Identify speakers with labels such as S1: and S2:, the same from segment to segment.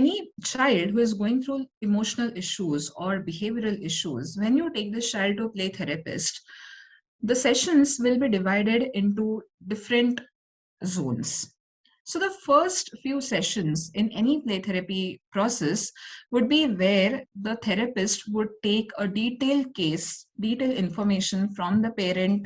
S1: any child who is going through emotional issues or behavioral issues, when you take this child to a play therapist, the sessions will be divided into different zones. So the first few sessions in any play therapy process would be where the therapist would take a detailed case, detailed information from the parent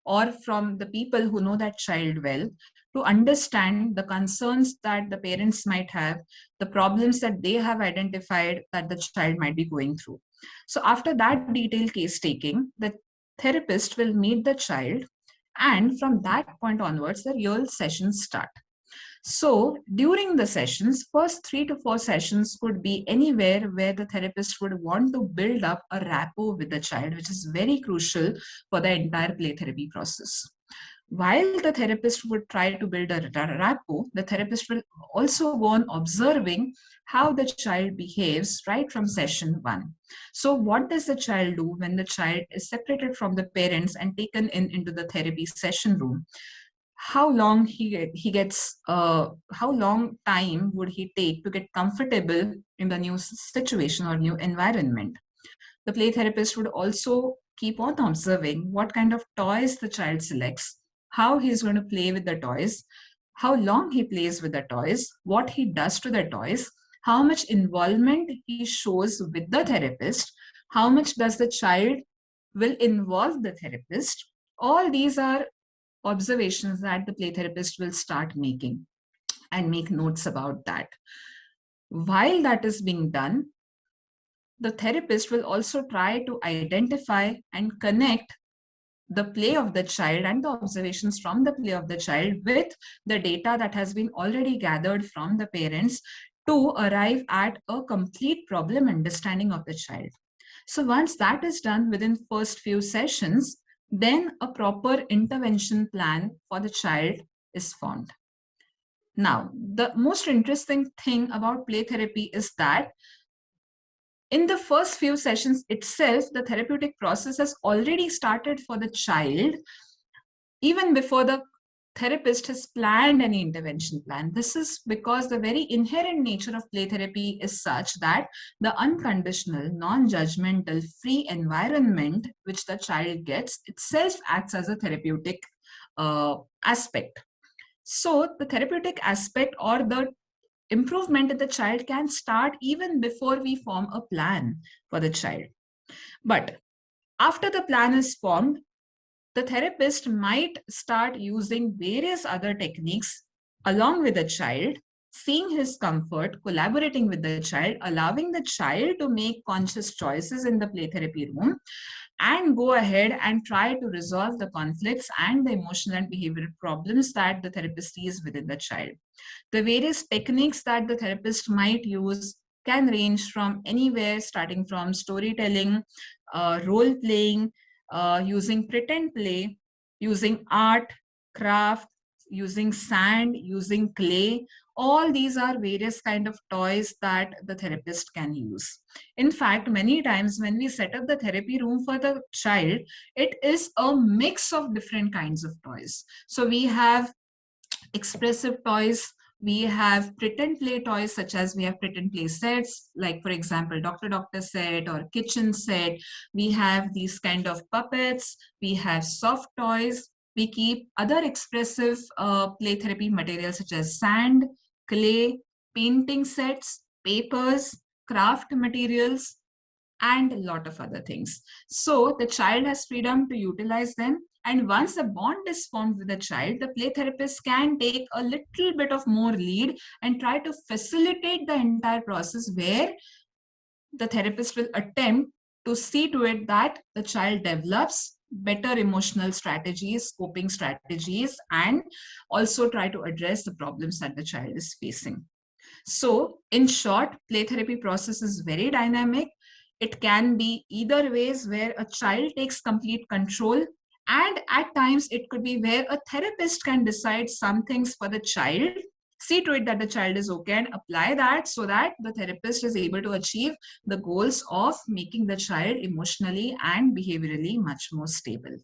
S1: or from the people who know that child well, to understand the concerns that the parents might have, the problems that they have identified that the child might be going through. So after that detailed case taking, the therapist will meet the child, and from that point onwards, the real sessions start. So during the sessions, first 3 to 4 sessions could be anywhere where the therapist would want to build up a rapport with the child, which is very crucial for the entire play therapy process. While the therapist would try to build a rapport, the therapist will also go on observing how the child behaves right from session one. So what does the child do when the child is separated from the parents and taken into the therapy session room? How long how long time would he take to get comfortable in the new situation or new environment? The play therapist would also keep on observing what kind of toys the child selects, how he's going to play with the toys, how long he plays with the toys, what he does to the toys, how much involvement he shows with the therapist, how much does the child will involve the therapist. All these are observations that the play therapist will start making and make notes about that. While that is being done, the therapist will also try to identify and connect the play of the child and the observations from the play of the child with the data that has been already gathered from the parents to arrive at a complete problem understanding of the child. So once that is done within first few sessions, then a proper intervention plan for the child is formed. Now, the most interesting thing about play therapy is that in the first few sessions itself, the therapeutic process has already started for the child even before the therapist has planned any intervention plan. This is because the very inherent nature of play therapy is such that the unconditional, non-judgmental, free environment which the child gets itself acts as a therapeutic aspect. So the therapeutic aspect or the improvement in the child can start even before we form a plan for the child. But after the plan is formed, the therapist might start using various other techniques along with the child, seeing his comfort, collaborating with the child, allowing the child to make conscious choices in the play therapy room, and go ahead and try to resolve the conflicts and the emotional and behavioral problems that the therapist sees within the child. The various techniques that the therapist might use can range from anywhere, starting from storytelling, role playing, using pretend play, using art, craft, using sand, using clay. All these are various kind of toys that the therapist can use. In fact, many times when we set up the therapy room for the child, it is a mix of different kinds of toys. So we have expressive toys, we have pretend play toys, such as we have pretend play sets, like for example, Doctor set or kitchen set. We have these kind of puppets, we have soft toys. We keep other expressive play therapy materials such as sand, clay, painting sets, papers, craft materials, and a lot of other things. So the child has freedom to utilize them. And once a bond is formed with the child, the play therapist can take a little bit of more lead and try to facilitate the entire process, where the therapist will attempt to see to it that the child develops better emotional strategies, coping strategies, and also try to address the problems that the child is facing. So in short, play therapy process is very dynamic. It can be either ways, where a child takes complete control, and at times it could be where a therapist can decide some things for the child, see to it that the child is okay, and apply that so that the therapist is able to achieve the goals of making the child emotionally and behaviorally much more stable.